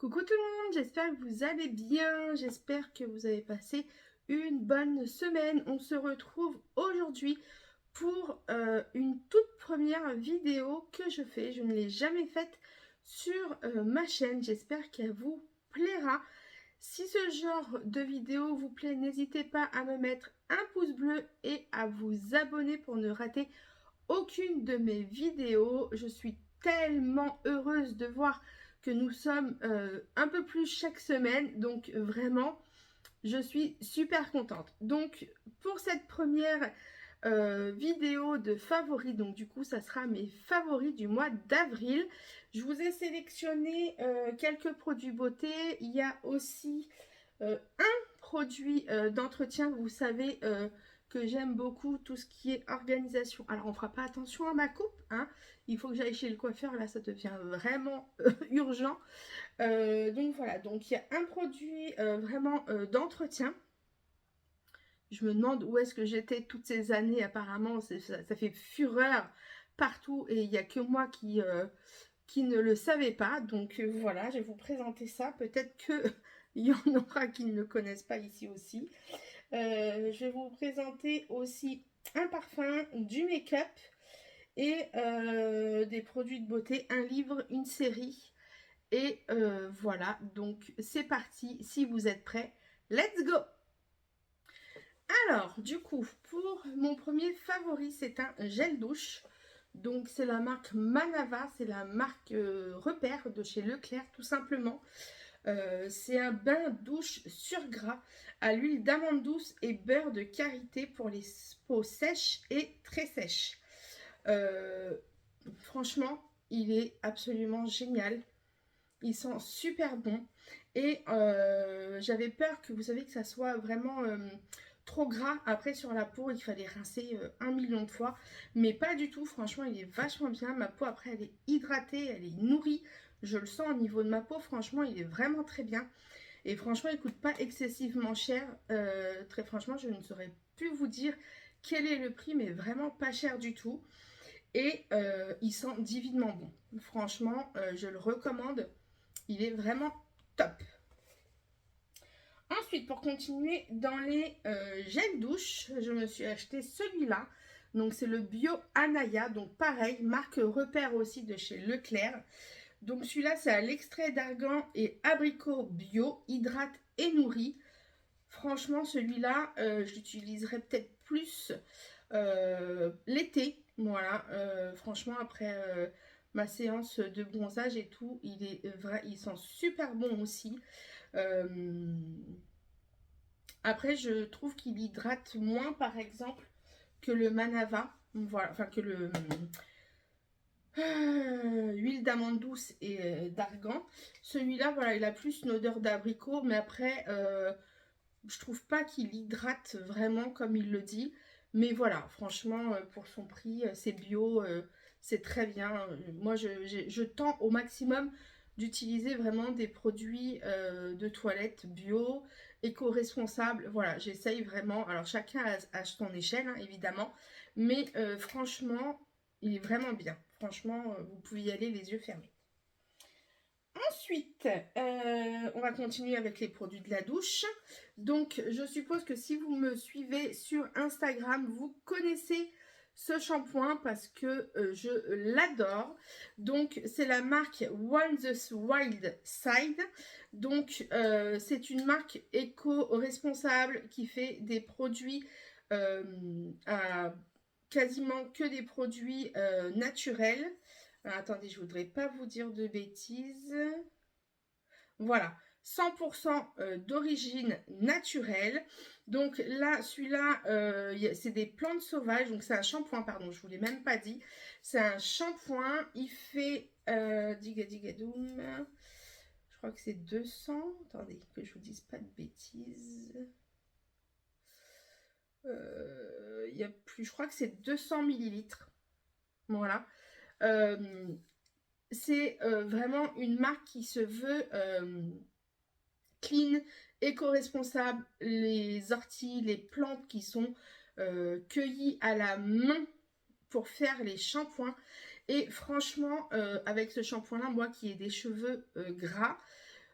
Coucou tout le monde, j'espère que vous allez bien, j'espère que vous avez passé une bonne semaine. On se retrouve aujourd'hui pour une toute première vidéo que je fais. Je ne l'ai jamais faite sur ma chaîne, j'espère qu'elle vous plaira. Si ce genre de vidéo vous plaît, n'hésitez pas à me mettre un pouce bleu et à vous abonner pour ne rater aucune de mes vidéos. Je suis tellement heureuse de voir que nous sommes un peu plus chaque semaine. Donc vraiment, je suis super contente. Donc pour cette première vidéo de favoris, donc du coup ça sera mes favoris du mois d'avril. Je vous ai sélectionné quelques produits beauté. Il y a aussi un produit d'entretien. Vous savez que j'aime beaucoup tout ce qui est organisation. Alors on fera pas attention à ma coupe, hein. Il faut que j'aille chez le coiffeur, là ça devient vraiment urgent. Donc voilà, donc il y a un produit vraiment d'entretien. Je me demande où est-ce que j'étais toutes ces années. Apparemment ça fait fureur partout et il n'y a que moi qui ne le savait pas. Donc voilà, je vais vous présenter ça. Peut-être que il y en aura qui ne le connaissent pas ici aussi. Je vais vous présenter aussi un parfum, du make-up et des produits de beauté, un livre, une série. Et voilà, donc c'est parti. Si vous êtes prêts, let's go! Alors, du coup, pour mon premier favori, c'est un gel douche. Donc, c'est la marque Manava, c'est la marque repère de chez Leclerc, tout simplement. C'est un bain douche sur gras à l'huile d'amande douce et beurre de karité pour les peaux sèches et très sèches. Euh, Franchement, il est absolument génial. Il sent super bon. Et j'avais peur que vous savez que ça soit vraiment trop gras après sur la peau. Il fallait rincer 1 million de fois. Mais pas du tout. Franchement, il est vachement bien. Ma peau après, elle est hydratée, elle est nourrie. Je le sens au niveau de ma peau. Franchement, il est vraiment très bien. Et franchement, il ne coûte pas excessivement cher. Très franchement, je ne saurais plus vous dire quel est le prix, mais vraiment pas cher du tout. Et il sent divinement bon. Franchement, je le recommande. Il est vraiment top. Ensuite, pour continuer dans les gels douche, je me suis acheté celui-là. Donc, c'est le Bio Anaya. Donc, pareil, marque repère aussi de chez Leclerc. Donc, celui-là, c'est à l'extrait d'argan et abricot bio, hydrate et nourrit. Franchement, celui-là, je l'utiliserai peut-être plus l'été. Voilà, franchement, après ma séance de bronzage et tout, il est vrai, il sent super bon aussi. Euh, Après, je trouve qu'il hydrate moins, par exemple, que le Manava. Voilà, enfin que le huile d'amande douce et d'argan. Celui-là, voilà, il a plus une odeur d'abricot, mais après, je trouve pas qu'il hydrate vraiment comme il le dit. Mais voilà, franchement, pour son prix, c'est bio, c'est très bien. Moi, je tends au maximum d'utiliser vraiment des produits de toilette bio, éco-responsables. Voilà, j'essaye vraiment. Alors, chacun a son échelle, hein, évidemment. Mais franchement, il est vraiment bien. Franchement, vous pouvez y aller les yeux fermés. Ensuite, on va continuer avec les produits de la douche. Donc, je suppose que si vous me suivez sur Instagram, vous connaissez ce shampoing parce que je l'adore. Donc, c'est la marque One the Wild Side. Donc, c'est une marque éco-responsable qui fait des produits à quasiment que des produits naturels. Alors, attendez, je voudrais pas vous dire de bêtises. Voilà, 100% d'origine naturelle. Donc là, celui-là, c'est des plantes sauvages. Donc c'est un shampoing, pardon, je vous l'ai même pas dit. C'est un shampoing. Il fait digadigadoum. Je crois que c'est 200. Attendez, que je vous dise pas de bêtises. Il y a plus, je crois que c'est 200 millilitres. Voilà. C'est vraiment une marque qui se veut clean, éco-responsable. Les orties, les plantes qui sont cueillies à la main pour faire les shampoings. Et franchement, avec ce shampoing-là, moi qui ai des cheveux gras,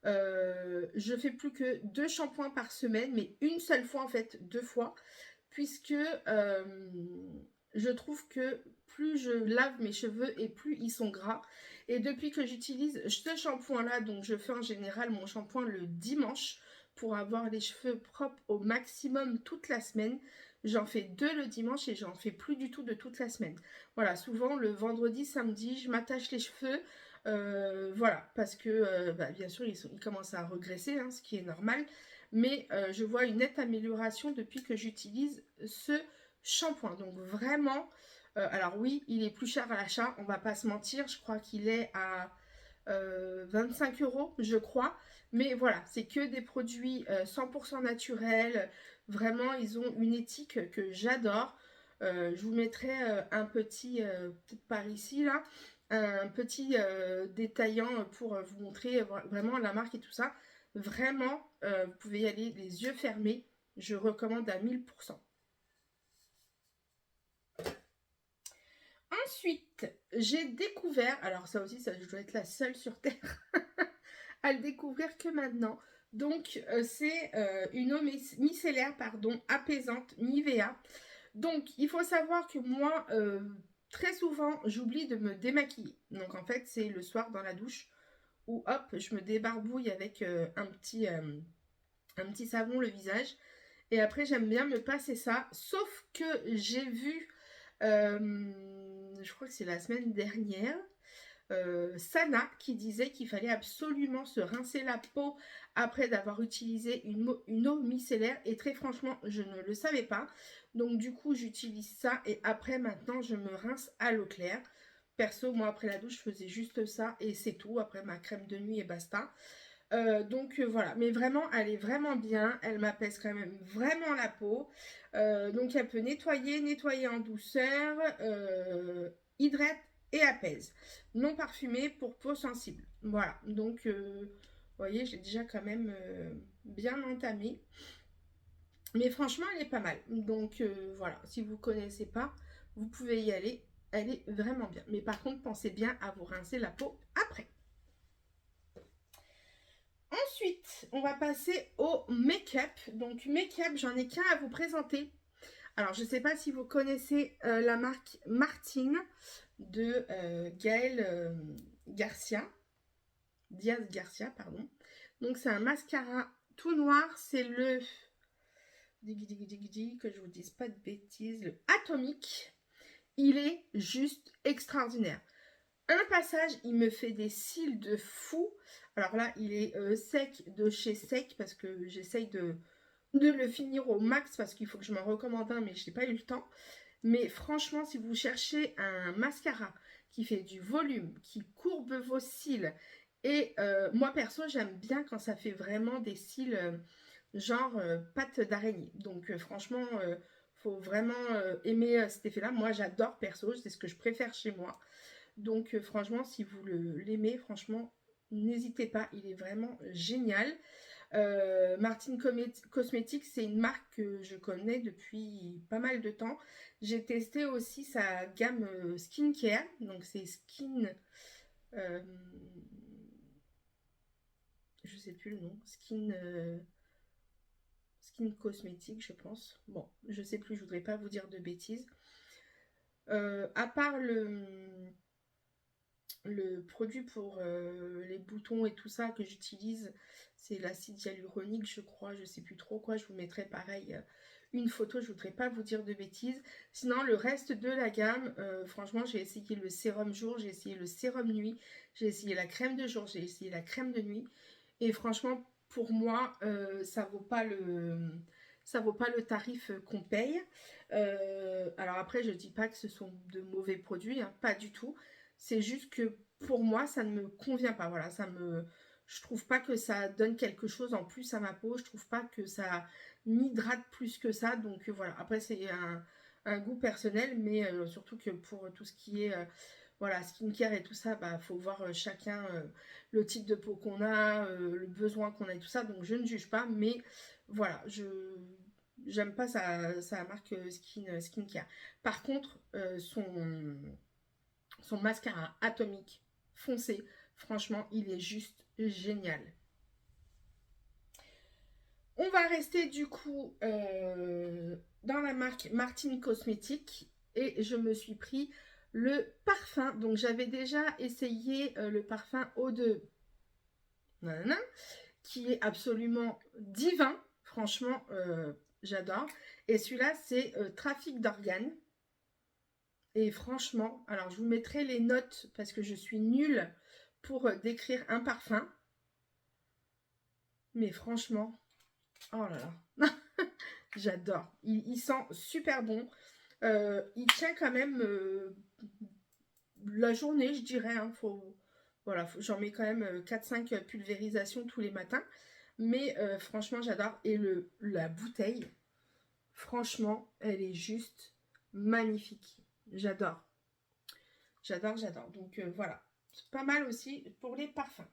Je fais plus que 2 shampoings par semaine, mais une seule fois en fait, 2 fois, puisque je trouve que plus je lave mes cheveux et plus ils sont gras. Et depuis que j'utilise ce shampoing-là, donc je fais en général mon shampoing le dimanche pour avoir les cheveux propres au maximum toute la semaine. J'en fais 2 le dimanche et j'en fais plus du tout de toute la semaine. Voilà, souvent le vendredi, samedi, je m'attache les cheveux. Voilà, parce que bah, bien sûr, ils commencent à regresser, hein, ce qui est normal. Mais je vois une nette amélioration depuis que j'utilise ce shampoing. Donc vraiment, alors oui, il est plus cher à l'achat, on va pas se mentir. Je crois qu'il est à 25 euros, je crois. Mais voilà, c'est que des produits 100% naturels. Vraiment, ils ont une éthique que j'adore. Je vous mettrai un petit, peut-être par ici là, un petit détaillant pour vous montrer vraiment la marque et tout ça. Vraiment, vous pouvez y aller les yeux fermés. Je recommande à 1000%. Ensuite, j'ai découvert, alors ça aussi, ça, je dois être la seule sur Terre à le découvrir que maintenant. Donc, c'est une eau micellaire, pardon, apaisante, Nivea. Donc, il faut savoir que moi, très souvent, j'oublie de me démaquiller. Donc, en fait, c'est le soir dans la douche où, hop, je me débarbouille avec un petit savon le visage. Et après, j'aime bien me passer ça. Sauf que j'ai vu, je crois que c'est la semaine dernière, Sana qui disait qu'il fallait absolument se rincer la peau après d'avoir utilisé une eau micellaire. Et très franchement, je ne le savais pas. Donc du coup, j'utilise ça et après, maintenant, je me rince à l'eau claire. Perso, moi, après la douche, je faisais juste ça et c'est tout. Après ma crème de nuit et basta. Donc voilà, mais vraiment, elle est vraiment bien. Elle m'apaise quand même vraiment la peau. Donc elle peut nettoyer en douceur, hydrate et apaise. Non parfumée pour peau sensible. Voilà, donc vous voyez, j'ai déjà quand même bien entamé. Mais franchement, elle est pas mal. Donc voilà, si vous ne connaissez pas, vous pouvez y aller. Elle est vraiment bien. Mais par contre, pensez bien à vous rincer la peau après. Ensuite, on va passer au make-up. Donc, make-up, j'en ai qu'un à vous présenter. Alors, je ne sais pas si vous connaissez la marque Martine de Gaël Garcia. Diaz Garcia, pardon. Donc, c'est un mascara tout noir. C'est le... que je vous dise pas de bêtises. Le Atomique. Il est juste extraordinaire. Un passage, il me fait des cils de fou. Alors là, il est sec de chez Sec parce que j'essaye de le finir au max parce qu'il faut que je m'en recommande un, mais je n'ai pas eu le temps. Mais franchement, si vous cherchez un mascara qui fait du volume, qui courbe vos cils, et moi perso, j'aime bien quand ça fait vraiment des cils genre pâte d'araignée. Donc franchement, faut vraiment aimer cet effet-là. Moi, j'adore perso, c'est ce que je préfère chez moi. Donc franchement, si vous l'aimez, franchement, n'hésitez pas, il est vraiment génial. Martine Cosmetics, c'est une marque que je connais depuis pas mal de temps. J'ai testé aussi sa gamme skincare, donc c'est skin... je sais plus le nom, skin cosmétique, je pense. Bon, je sais plus, je voudrais pas vous dire de bêtises. À part le produit pour les boutons et tout ça que j'utilise, c'est l'acide hyaluronique, je crois, je sais plus trop quoi. Je vous mettrai pareil une photo, je voudrais pas vous dire de bêtises. Sinon, le reste de la gamme, franchement, j'ai essayé le sérum jour, j'ai essayé le sérum nuit, j'ai essayé la crème de jour, j'ai essayé la crème de nuit. Et franchement, pour moi, ça vaut pas le tarif qu'on paye. Alors après, je dis pas que ce sont de mauvais produits, hein, pas du tout. C'est juste que pour moi, ça ne me convient pas. Voilà, je trouve pas que ça donne quelque chose en plus à ma peau. Je trouve pas que ça m'hydrate plus que ça. Donc voilà, après c'est un goût personnel, mais surtout que pour tout ce qui est voilà, skincare et tout ça, bah faut voir chacun le type de peau qu'on a, le besoin qu'on a et tout ça. Donc je ne juge pas, mais voilà, j'aime pas sa marque skincare. Par contre, son mascara atomique foncé, franchement, il est juste génial. On va rester du coup dans la marque Martine Cosmétiques et je me suis pris le parfum. Donc j'avais déjà essayé le parfum Eau de nanana, qui est absolument divin. Franchement, j'adore. Et celui-là, c'est Trafic d'organes. Et franchement, alors je vous mettrai les notes parce que je suis nulle pour décrire un parfum. Mais franchement, oh là là, j'adore. Il sent super bon. Il tient quand même la journée, je dirais. Hein, voilà, j'en mets quand même 4-5 pulvérisations tous les matins. Mais franchement, j'adore. Et la bouteille, franchement, elle est juste magnifique. J'adore. J'adore, j'adore. Donc voilà, c'est pas mal aussi pour les parfums.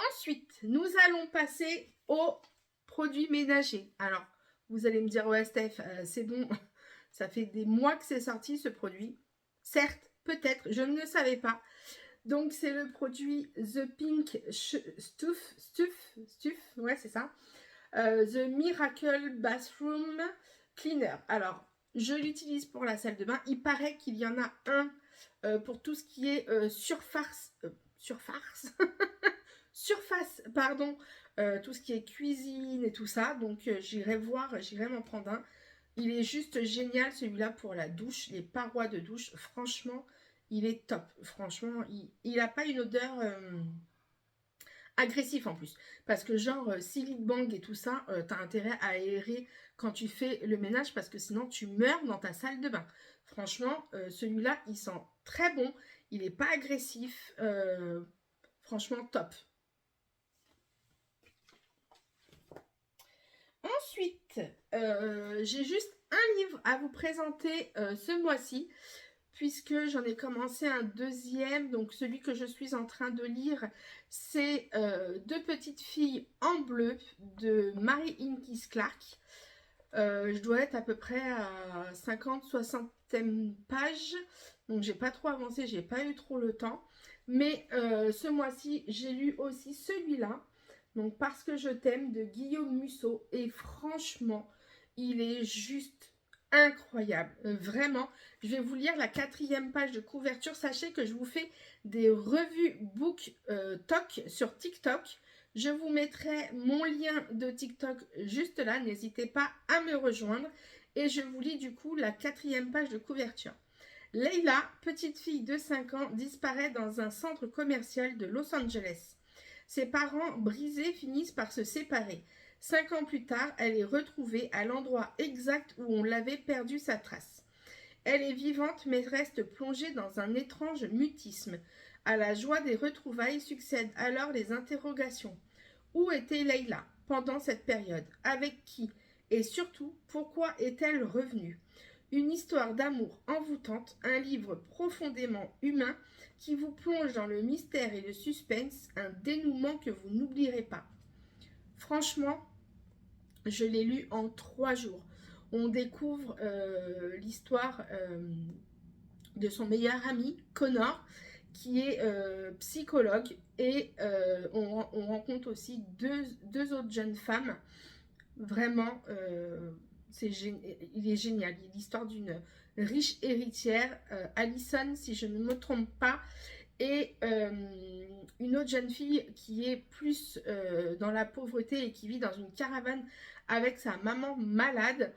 Ensuite, nous allons passer aux produits ménagers. Alors, vous allez me dire, ouais, Steph, c'est bon, ça fait des mois que c'est sorti ce produit. Certes, peut-être, je ne le savais pas. Donc, c'est le produit The Pink Stuff, ouais, c'est ça. The Miracle Bathroom Cleaner. Alors, je l'utilise pour la salle de bain. Il paraît qu'il y en a un pour tout ce qui est surface, pardon, tout ce qui est cuisine et tout ça. Donc, j'irai voir, j'irai m'en prendre un. Il est juste génial celui-là pour la douche, les parois de douche. Franchement, il est top. Franchement, il n'a pas une odeur agressive en plus. Parce que genre, Silly Bang et tout ça, t'as intérêt à aérer quand tu fais le ménage parce que sinon tu meurs dans ta salle de bain. Franchement, celui-là, il sent très bon. Il n'est pas agressif. Franchement, top. Ensuite, j'ai juste un livre à vous présenter ce mois-ci, puisque j'en ai commencé un deuxième. Donc celui que je suis en train de lire, c'est Deux petites filles en bleu de Mary Hinkis Clark. Je dois être à peu près à 50-60 pages, donc j'ai pas trop avancé, j'ai pas eu trop le temps. Mais ce mois-ci, j'ai lu aussi celui-là, donc Parce que je t'aime de Guillaume Musso, et franchement, il est juste incroyable, vraiment. Je vais vous lire la 4e page de couverture. Sachez que je vous fais des revues book talk sur TikTok. Je vous mettrai mon lien de TikTok juste là. N'hésitez pas à me rejoindre. Et je vous lis du coup la 4e page de couverture. Leila, petite fille de 5 ans, disparaît dans un centre commercial de Los Angeles. Ses parents, brisés, finissent par se séparer. 5 ans plus tard, elle est retrouvée à l'endroit exact où on l'avait perdu sa trace. Elle est vivante mais reste plongée dans un étrange mutisme. À la joie des retrouvailles succèdent alors les interrogations. Où était Leila pendant cette période? Avec qui? Et surtout, pourquoi est-elle revenue? Une histoire d'amour envoûtante, un livre profondément humain qui vous plonge dans le mystère et le suspense, un dénouement que vous n'oublierez pas. Franchement, je l'ai lu en 3 jours. On découvre l'histoire de son meilleur ami, Connor, qui est psychologue, et on rencontre aussi deux autres jeunes femmes. Vraiment, il est génial. Il est l'histoire d'une riche héritière, Allison, si je ne me trompe pas, et une autre jeune fille qui est plus dans la pauvreté et qui vit dans une caravane avec sa maman malade.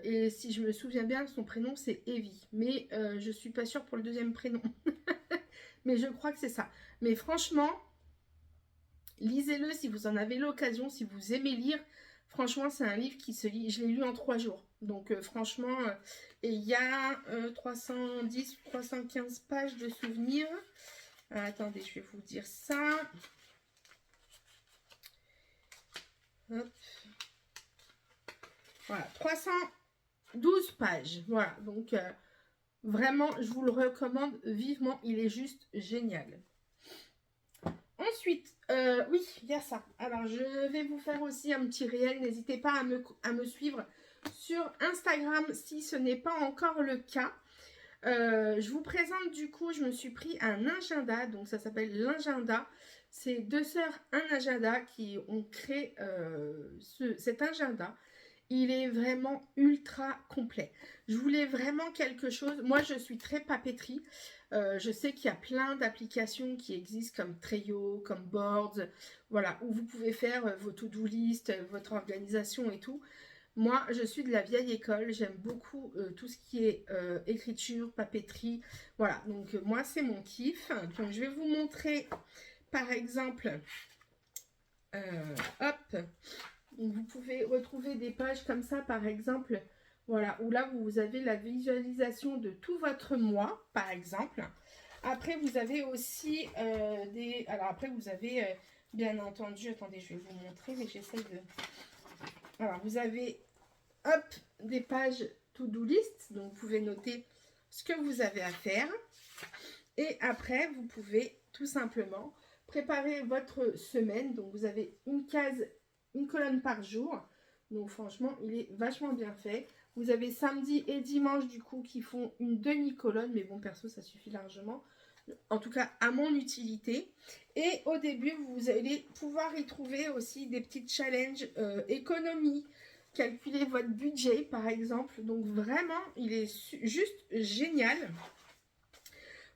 Et si je me souviens bien, son prénom c'est Evie. Mais je suis pas sûre pour le deuxième prénom. Mais je crois que c'est ça. Mais franchement, lisez-le si vous en avez l'occasion, si vous aimez lire. Franchement, c'est un livre qui se lit. Je l'ai lu en 3 jours. Donc franchement, et il y a 310, 315 pages de souvenirs. Attendez, je vais vous dire ça. Hop. Voilà, 312 pages. Voilà, donc vraiment, je vous le recommande vivement. Il est juste génial. Ensuite, oui, il y a ça. Alors, je vais vous faire aussi un petit réel. N'hésitez pas à me suivre sur Instagram si ce n'est pas encore le cas. Je vous présente du coup, je me suis pris un agenda. Donc, ça s'appelle l'agenda. C'est deux sœurs un agenda qui ont créé cet agenda. Il est vraiment ultra complet. Je voulais vraiment quelque chose. Moi, je suis très papeterie. Je sais qu'il y a plein d'applications qui existent comme Trello, comme Boards, voilà, où vous pouvez faire vos to-do list, votre organisation et tout. Moi, je suis de la vieille école. J'aime beaucoup tout ce qui est écriture, papeterie. Voilà, donc moi, c'est mon kiff. Donc, je vais vous montrer, par exemple, hop, vous pouvez retrouver des pages comme ça, par exemple, voilà, où là, vous avez la visualisation de tout votre mois, par exemple. Après, vous avez aussi des... Alors, après, vous avez, bien entendu... Attendez, je vais vous montrer, mais j'essaie de... Alors, vous avez, hop, des pages to-do list. Donc, vous pouvez noter ce que vous avez à faire. Et après, vous pouvez tout simplement préparer votre semaine. Donc, vous avez une case, une colonne par jour. Donc, franchement, il est vachement bien fait. Vous avez samedi et dimanche, du coup, qui font une demi-colonne. Mais bon, perso, ça suffit largement. En tout cas, à mon utilité. Et au début, vous allez pouvoir y trouver aussi des petits challenges économie. Calculer votre budget, par exemple. Donc, vraiment, il est juste génial.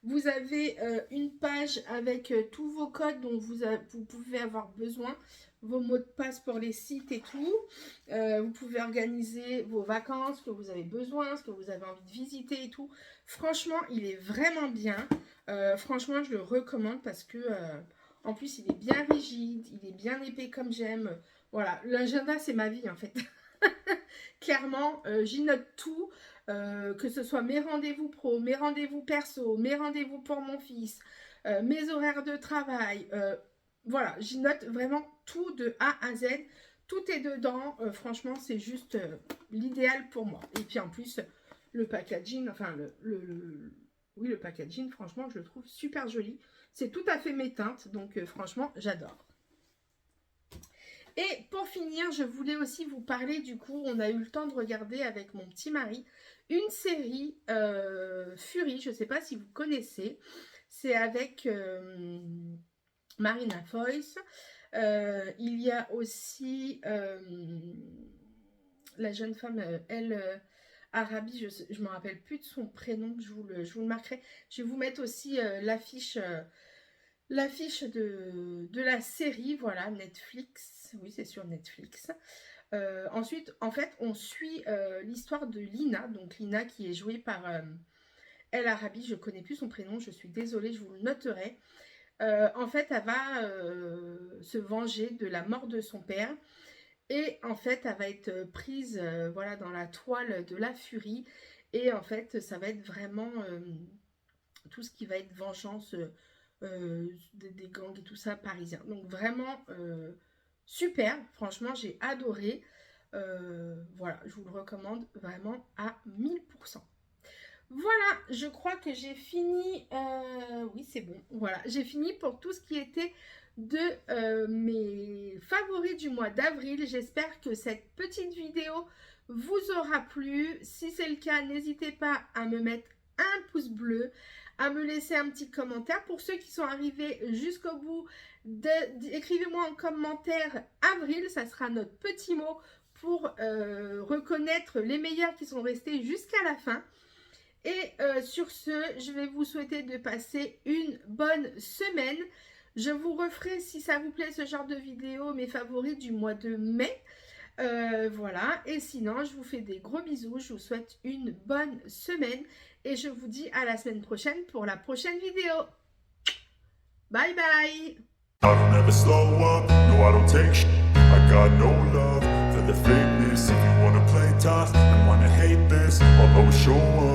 Vous avez une page avec tous vos codes dont vous pouvez avoir besoin, vos mots de passe pour les sites et tout. Vous pouvez organiser vos vacances, ce que vous avez besoin, ce que vous avez envie de visiter et tout. Franchement, il est vraiment bien. Franchement, je le recommande parce que, en plus, il est bien rigide, il est bien épais comme j'aime. Voilà, l'agenda, c'est ma vie en fait. Clairement, j'y note tout. Que ce soit mes rendez-vous pro, mes rendez-vous perso, mes rendez-vous pour mon fils, mes horaires de travail. Voilà, j'y note vraiment tout de A à Z. Tout est dedans. Franchement, c'est juste l'idéal pour moi. Et puis en plus, le packaging, enfin, oui, le packaging, franchement, je le trouve super joli. C'est tout à fait mes teintes. Donc, franchement, j'adore. Et pour finir, je voulais aussi vous parler, du coup, on a eu le temps de regarder avec mon petit mari une série Fury, je ne sais pas si vous connaissez, c'est avec Marina Foïs. Il y a aussi la jeune femme, Arabi, je ne me rappelle plus de son prénom, je vous le marquerai. Je vais vous mettre aussi l'affiche de la série, voilà, Netflix. Oui, c'est sur Netflix. Ensuite, en fait, on suit l'histoire de Lina. Donc, Lina qui est jouée par El Arabi. Je ne connais plus son prénom. Je suis désolée, je vous le noterai. En fait, elle va se venger de la mort de son père. Et en fait, elle va être prise voilà, dans la toile de la furie. Et en fait, ça va être vraiment tout ce qui va être vengeance des gangs et tout ça parisiens. Donc, vraiment... super, franchement j'ai adoré, voilà, je vous le recommande vraiment à 1000%. Voilà, je crois que j'ai fini, oui c'est bon, voilà, j'ai fini pour tout ce qui était de mes favoris du mois d'avril. J'espère que cette petite vidéo vous aura plu. Si c'est le cas, n'hésitez pas à me mettre un pouce bleu, à me laisser un petit commentaire. Pour ceux qui sont arrivés jusqu'au bout, écrivez-moi en commentaire avril, ça sera notre petit mot pour reconnaître les meilleurs qui sont restés jusqu'à la fin. Et sur ce, je vais vous souhaiter de passer une bonne semaine. Je vous referai, si ça vous plaît, ce genre de vidéo, mes favoris du mois de mai. Voilà, et sinon, je vous fais des gros bisous. Je vous souhaite une bonne semaine. Et je vous dis à la semaine prochaine pour la prochaine vidéo. Bye bye. I don't ever slow up, no I don't take shit. I got no love for the fakeness. If you wanna play tough and wanna hate this, I'll always show up.